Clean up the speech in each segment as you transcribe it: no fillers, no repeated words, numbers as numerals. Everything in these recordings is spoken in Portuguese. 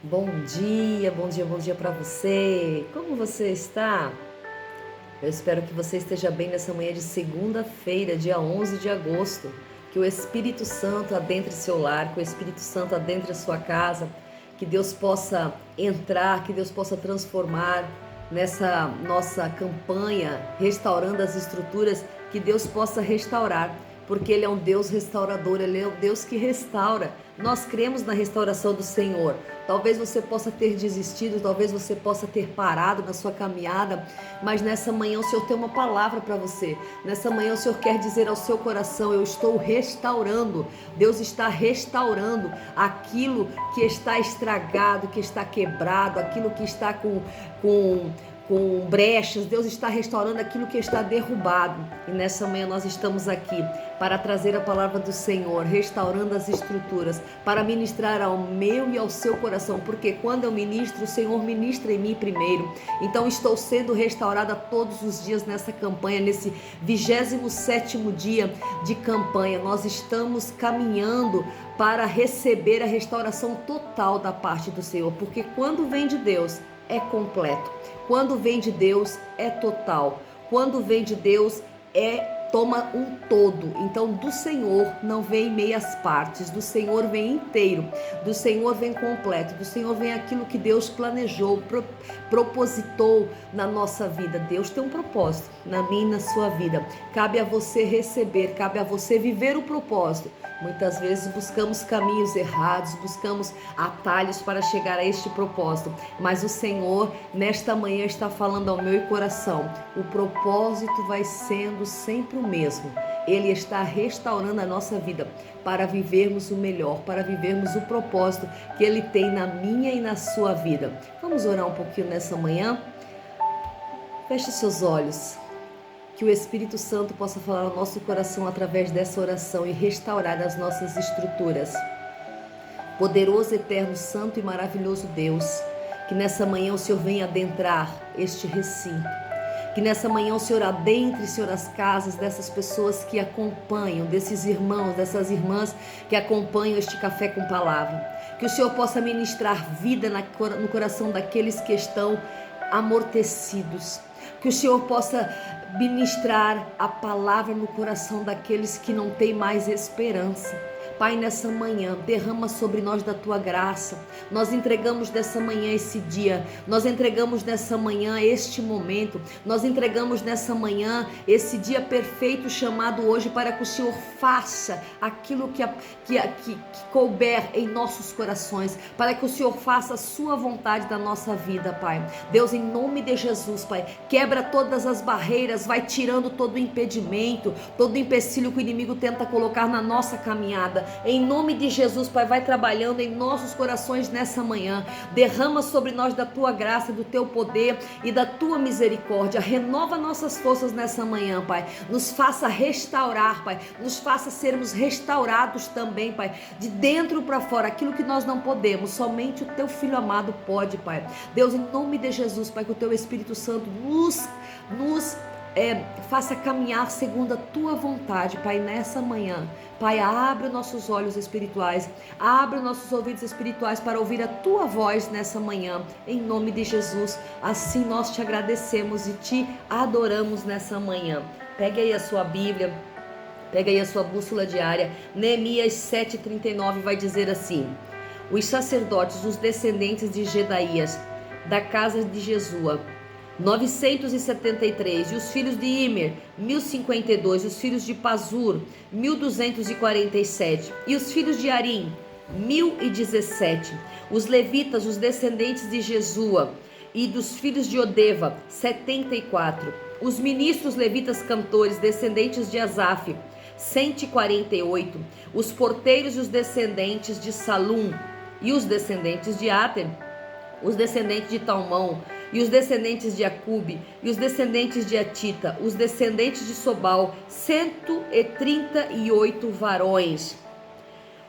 Bom dia, bom dia, bom dia para você. Como você está? Eu espero que você esteja bem nessa manhã de segunda-feira, dia 11 de agosto. Que o Espírito Santo adentre seu lar, que o Espírito Santo adentre a sua casa, que Deus possa entrar, que Deus possa transformar nessa nossa campanha, restaurando as estruturas, que Deus possa restaurar, porque Ele é um Deus restaurador, Ele é um Deus que restaura. Nós cremos na restauração do Senhor. Talvez você possa ter desistido, talvez você possa ter parado na sua caminhada, mas nessa manhã o Senhor tem uma palavra para você. Nessa manhã o Senhor quer dizer ao seu coração: eu estou restaurando. Deus está restaurando aquilo que está estragado, que está quebrado, aquilo que está com brechas. Deus está restaurando aquilo que está derrubado. E nessa manhã nós estamos aqui para trazer a palavra do Senhor, restaurando as estruturas, para ministrar ao meu e ao seu coração, porque quando eu ministro, o Senhor ministra em mim primeiro. Então estou sendo restaurada todos os dias nessa campanha, nesse 27º dia de campanha. Nós estamos caminhando para receber a restauração total da parte do Senhor, porque quando vem de Deus é completo. Quando vem de Deus é total. Quando vem de Deus toma um todo. Então do Senhor não vem meias partes, do Senhor vem inteiro, do Senhor vem completo, do Senhor vem aquilo que Deus planejou, propositou na nossa vida. Deus tem um propósito na minha e na sua vida. Cabe a você receber, cabe a você viver o propósito. Muitas vezes buscamos caminhos errados, buscamos atalhos para chegar a este propósito, mas o Senhor nesta manhã está falando ao meu coração: o propósito vai sendo sempre o mesmo. Ele está restaurando a nossa vida para vivermos o melhor, para vivermos o propósito que Ele tem na minha e na sua vida. Vamos orar um pouquinho nessa manhã? Feche seus olhos. Que o Espírito Santo possa falar ao nosso coração através dessa oração e restaurar as nossas estruturas. Poderoso, eterno, santo e maravilhoso Deus, que nessa manhã o Senhor venha adentrar este recinto. Que nessa manhã o Senhor adentre, Senhor, as casas dessas pessoas que acompanham, desses irmãos, dessas irmãs que acompanham este Café com Palavra. Que o Senhor possa ministrar vida no coração daqueles que estão amortecidos. Que o Senhor possa ministrar a palavra no coração daqueles que não têm mais esperança. Pai, nessa manhã, derrama sobre nós da Tua graça. Nós entregamos nessa manhã esse dia, nós entregamos nessa manhã este momento, nós entregamos nessa manhã esse dia perfeito chamado hoje, para que o Senhor faça aquilo que couber em nossos corações, para que o Senhor faça a Sua vontade da nossa vida, Pai. Deus, em nome de Jesus, Pai, quebra todas as barreiras, vai tirando todo o impedimento, todo o empecilho que o inimigo tenta colocar na nossa caminhada. Em nome de Jesus, Pai, vai trabalhando em nossos corações nessa manhã. Derrama sobre nós da Tua graça, do Teu poder e da Tua misericórdia. Renova nossas forças nessa manhã, Pai. Nos faça restaurar, Pai. Nos faça sermos restaurados também, Pai. De dentro para fora, aquilo que nós não podemos, somente o Teu Filho amado pode, Pai. Deus, em nome de Jesus, Pai, que o Teu Espírito Santo nos faça caminhar segundo a Tua vontade, Pai, nessa manhã. Pai, abre os nossos olhos espirituais, abre os nossos ouvidos espirituais para ouvir a Tua voz nessa manhã, em nome de Jesus. Assim nós Te agradecemos e Te adoramos nessa manhã. Pegue aí a sua Bíblia, pegue aí a sua bússola diária. Neemias 7,39 vai dizer assim: os sacerdotes, os descendentes de Jedaías, da casa de Jesua, 973, e os filhos de Imer, 1052, os filhos de Pazur, 1247, e os filhos de Arim, 1017, os levitas, os descendentes de Jesua, e dos filhos de Odeva, 74, os ministros levitas cantores, descendentes de Asaf, 148, os porteiros e os descendentes de Salum, e os descendentes de Ater, os descendentes de Talmão, e os descendentes de Acube, e os descendentes de Atita, os descendentes de Sobal, 138 varões.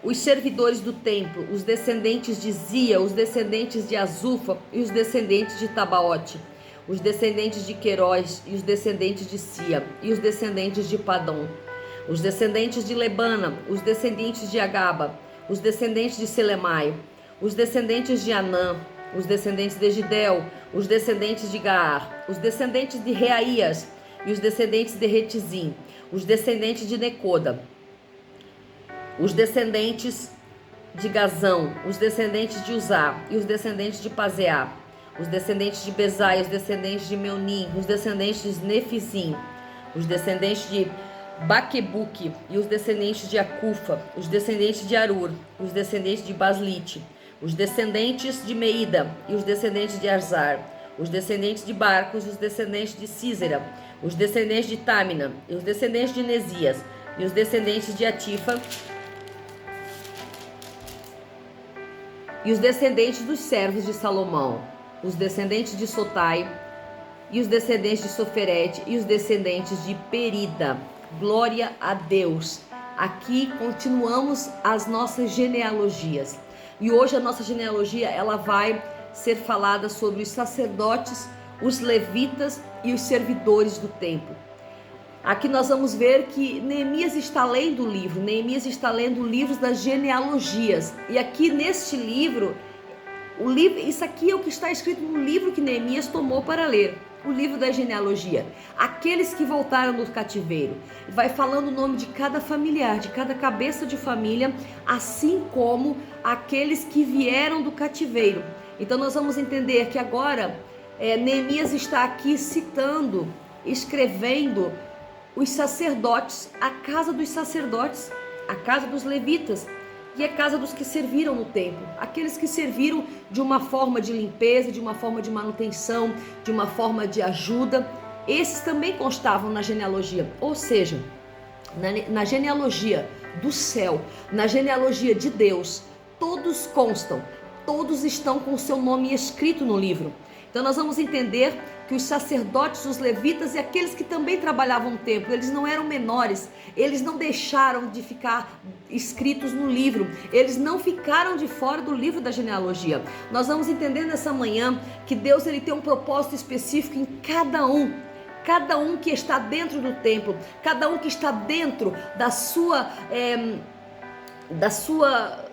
Os servidores do templo, os descendentes de Zia, os descendentes de Azufa, e os descendentes de Tabaote, os descendentes de Queiroz, e os descendentes de Sia, e os descendentes de Padom, os descendentes de Lebana, os descendentes de Agaba, os descendentes de Selemai, os descendentes de Anã, os descendentes de Gidel, os descendentes de Gaar, os descendentes de Reaías e os descendentes de Retizim, os descendentes de Necoda, os descendentes de Gazão, os descendentes de Uzá e os descendentes de Paseá, os descendentes de Bezai, os descendentes de Meunim, os descendentes de Nefizim, os descendentes de Baquebuque e os descendentes de Acufa, os descendentes de Arur, os descendentes de Baslite, os descendentes de Meida e os descendentes de Arzar, os descendentes de Barcos e os descendentes de Císera, os descendentes de Támina e os descendentes de Nesias e os descendentes de Atifa e os descendentes dos servos de Salomão, os descendentes de Sotai e os descendentes de Soferete e os descendentes de Perida. Glória a Deus. Aqui continuamos as nossas genealogias. E hoje a nossa genealogia ela vai ser falada sobre os sacerdotes, os levitas e os servidores do templo. Aqui nós vamos ver que Neemias está lendo o livro. Neemias está lendo livros das genealogias. E aqui neste livro, isso aqui é o que está escrito no livro que Neemias tomou para ler. O livro da genealogia. Aqueles que voltaram do cativeiro. Vai falando o nome de cada familiar, de cada cabeça de família, assim como aqueles que vieram do cativeiro. Então nós vamos entender que agora Neemias está aqui citando, escrevendo os sacerdotes, a casa dos sacerdotes, a casa dos levitas e a casa dos que serviram no templo, aqueles que serviram de uma forma de limpeza, de uma forma de manutenção, de uma forma de ajuda. Esses também constavam na genealogia, ou seja, na genealogia do céu, na genealogia de Deus, todos constam, todos estão com o seu nome escrito no livro. Então nós vamos entender que os sacerdotes, os levitas e aqueles que também trabalhavam no templo, eles não eram menores, eles não deixaram de ficar escritos no livro, eles não ficaram de fora do livro da genealogia. Nós vamos entender nessa manhã que Deus ele tem um propósito específico em cada um que está dentro do templo, cada um que está dentro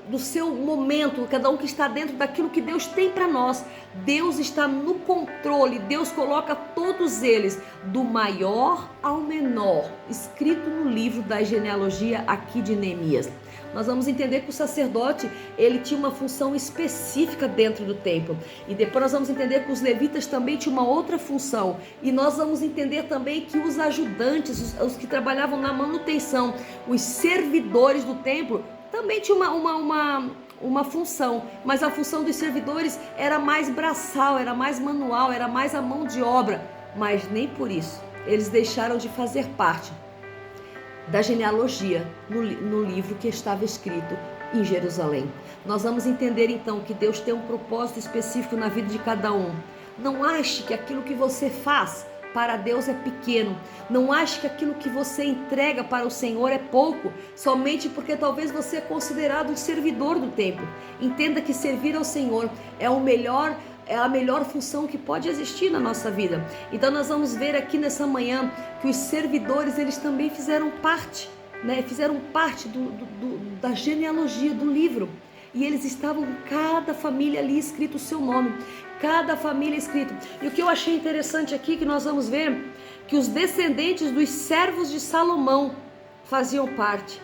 do seu momento, cada um que está dentro daquilo que Deus tem para nós. Deus está no controle, Deus coloca todos eles, do maior ao menor, escrito no livro da genealogia aqui de Neemias. Nós vamos entender que o sacerdote, ele tinha uma função específica dentro do templo. E depois nós vamos entender que os levitas também tinham uma outra função. E nós vamos entender também que os ajudantes, os que trabalhavam na manutenção, os servidores do templo, também tinha uma função, mas a função dos servidores era mais braçal, era mais manual, era mais a mão de obra, mas nem por isso eles deixaram de fazer parte da genealogia no livro que estava escrito em Jerusalém. Nós vamos entender então que Deus tem um propósito específico na vida de cada um. Não ache que aquilo que você faz para Deus é pequeno. Não ache que aquilo que você entrega para o Senhor é pouco, somente porque talvez você é considerado um servidor do templo. Entenda que servir ao Senhor é a melhor função que pode existir na nossa vida. Então nós vamos ver aqui nessa manhã que os servidores, eles também fizeram parte, fizeram parte da genealogia do livro. E eles estavam, cada família ali escrito o seu nome, cada família escrito. E o que eu achei interessante aqui, que nós vamos ver, que os descendentes dos servos de Salomão faziam parte.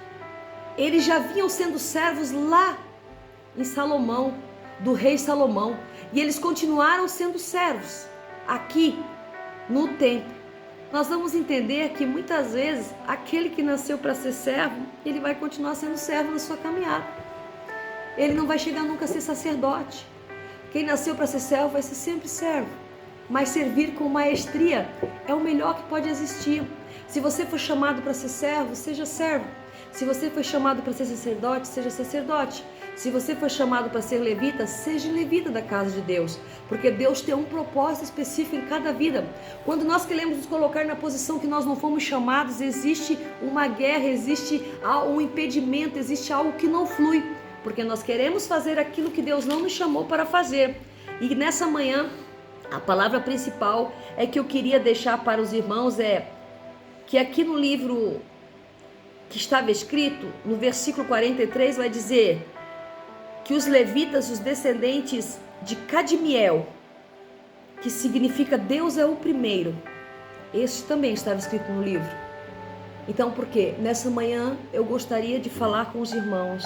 Eles já vinham sendo servos lá em Salomão, do rei Salomão. E eles continuaram sendo servos aqui no templo. Nós vamos entender que muitas vezes aquele que nasceu para ser servo, ele vai continuar sendo servo na sua caminhada. Ele não vai chegar nunca a ser sacerdote. Quem nasceu para ser servo vai ser sempre servo. Mas servir com maestria é o melhor que pode existir. Se você for chamado para ser servo, seja servo. Se você foi chamado para ser sacerdote, seja sacerdote. Se você foi chamado para ser levita, seja levita da casa de Deus. Porque Deus tem um propósito específico em cada vida. Quando nós queremos nos colocar na posição que nós não fomos chamados, existe uma guerra, existe um impedimento, existe algo que não flui. Porque nós queremos fazer aquilo que Deus não nos chamou para fazer. E nessa manhã, a palavra principal é que eu queria deixar para os irmãos que aqui no livro que estava escrito, no versículo 43, vai dizer que os levitas, os descendentes de Cadmiel, que significa Deus é o primeiro, este também estava escrito no livro. Então, por quê? Nessa manhã eu gostaria de falar com os irmãos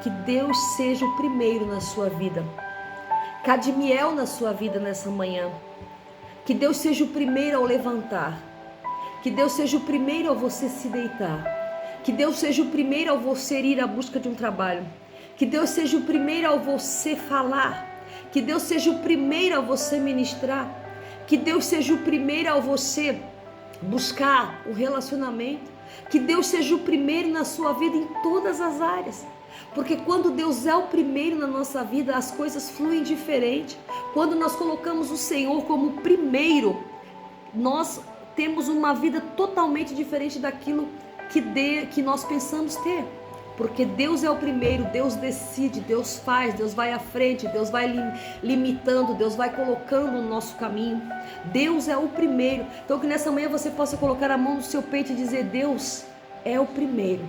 que Deus seja o primeiro na sua vida. Cadmiel na sua vida nessa manhã. Que Deus seja o primeiro ao levantar. Que Deus seja o primeiro ao você se deitar. Que Deus seja o primeiro ao você ir à busca de um trabalho. Que Deus seja o primeiro ao você falar. Que Deus seja o primeiro ao você ministrar. Que Deus seja o primeiro ao você buscar o relacionamento. Que Deus seja o primeiro na sua vida em todas as áreas. Porque quando Deus é o primeiro na nossa vida, as coisas fluem diferente. Quando nós colocamos o Senhor como primeiro, nós temos uma vida totalmente diferente daquilo que nós pensamos ter. Porque Deus é o primeiro, Deus decide, Deus faz, Deus vai à frente, Deus vai limitando, Deus vai colocando no nosso caminho. Deus é o primeiro. Então que nessa manhã você possa colocar a mão no seu peito e dizer: Deus é o primeiro.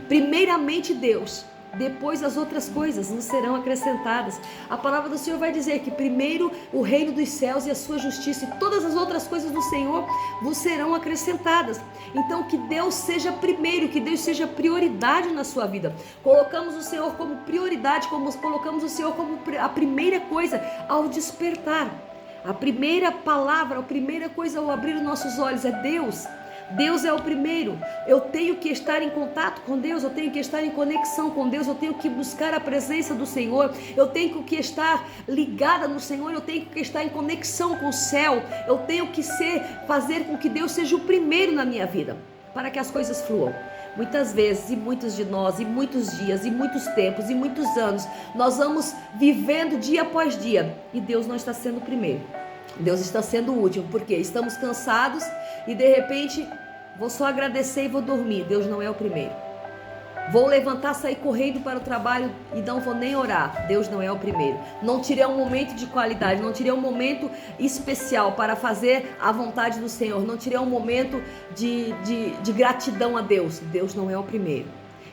Primeiramente Deus, depois as outras coisas nos serão acrescentadas. A palavra do Senhor vai dizer que primeiro o reino dos céus e a sua justiça, e todas as outras coisas do Senhor vos serão acrescentadas. Então que Deus seja primeiro, que Deus seja prioridade na sua vida. Colocamos o Senhor como prioridade, colocamos o Senhor como a primeira coisa ao despertar. A primeira palavra, a primeira coisa ao abrir os nossos olhos é Deus. Deus é o primeiro. Eu tenho que estar em contato com Deus, eu tenho que estar em conexão com Deus, eu tenho que buscar a presença do Senhor, eu tenho que estar ligada no Senhor, eu tenho que estar em conexão com o céu, eu tenho que fazer com que Deus seja o primeiro na minha vida, para que as coisas fluam. Muitas vezes, e muitos de nós, e muitos dias, e muitos tempos, e muitos anos, nós vamos vivendo dia após dia, e Deus não está sendo o primeiro. Deus está sendo o último, porque estamos cansados e de repente vou só agradecer e vou dormir. Deus não é o primeiro. Vou levantar, sair correndo para o trabalho e não vou nem orar. Deus não é o primeiro. Não tirei um momento de qualidade, não tirei um momento especial para fazer a vontade do Senhor. Não tirei um momento de gratidão a Deus. Deus não é o primeiro.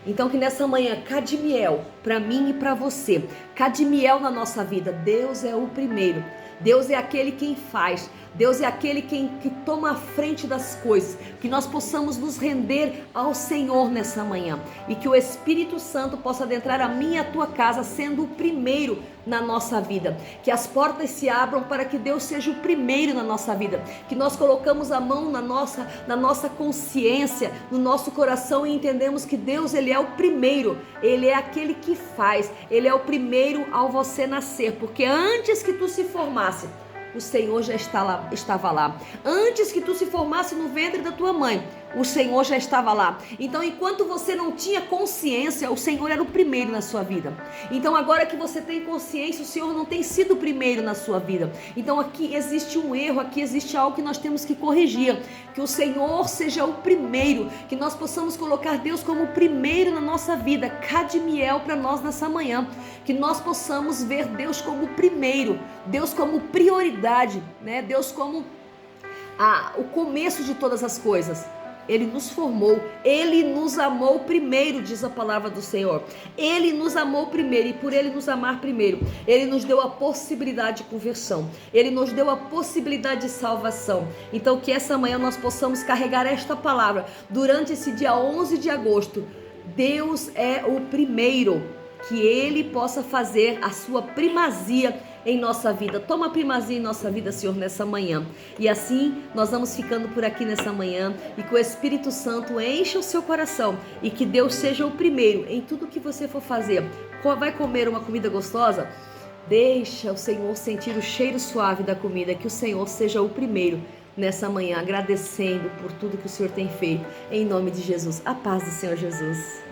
Então que nessa manhã, Cadmiel, para mim e para você, Cadmiel na nossa vida, Deus é o primeiro. Deus é aquele quem faz, Deus é aquele que toma a frente das coisas, que nós possamos nos render ao Senhor nessa manhã e que o Espírito Santo possa adentrar a minha e a tua casa sendo o primeiro na nossa vida, que as portas se abram para que Deus seja o primeiro na nossa vida, que nós colocamos a mão na nossa consciência, no nosso coração e entendemos que Deus, Ele é o primeiro, Ele é aquele que faz, Ele é o primeiro ao você nascer, porque antes que tu se formasse, o Senhor já estava lá. Antes que tu se formasse no ventre da tua mãe, o Senhor já estava lá. Então, enquanto você não tinha consciência, o Senhor era o primeiro na sua vida. Então, agora que você tem consciência, o Senhor não tem sido o primeiro na sua vida. Então, aqui existe um erro, aqui existe algo que nós temos que corrigir. Que o Senhor seja o primeiro, que nós possamos colocar Deus como o primeiro na nossa vida. Cadmiel para nós nessa manhã. Que nós possamos ver Deus como o primeiro, Deus como prioridade, né? Deus como o começo de todas as coisas. Ele nos formou, Ele nos amou primeiro, diz a palavra do Senhor. Ele nos amou primeiro e por Ele nos amar primeiro, Ele nos deu a possibilidade de conversão. Ele nos deu a possibilidade de salvação. Então que essa manhã nós possamos carregar esta palavra durante esse dia 11 de agosto. Deus é o primeiro, que Ele possa fazer a sua primazia em nossa vida. Toma primazia em nossa vida, Senhor, nessa manhã. E assim nós vamos ficando por aqui nessa manhã e que o Espírito Santo encha o seu coração e que Deus seja o primeiro em tudo que você for fazer. Vai comer uma comida gostosa? Deixa o Senhor sentir o cheiro suave da comida, que o Senhor seja o primeiro nessa manhã, agradecendo por tudo que o Senhor tem feito. Em nome de Jesus. A paz do Senhor Jesus.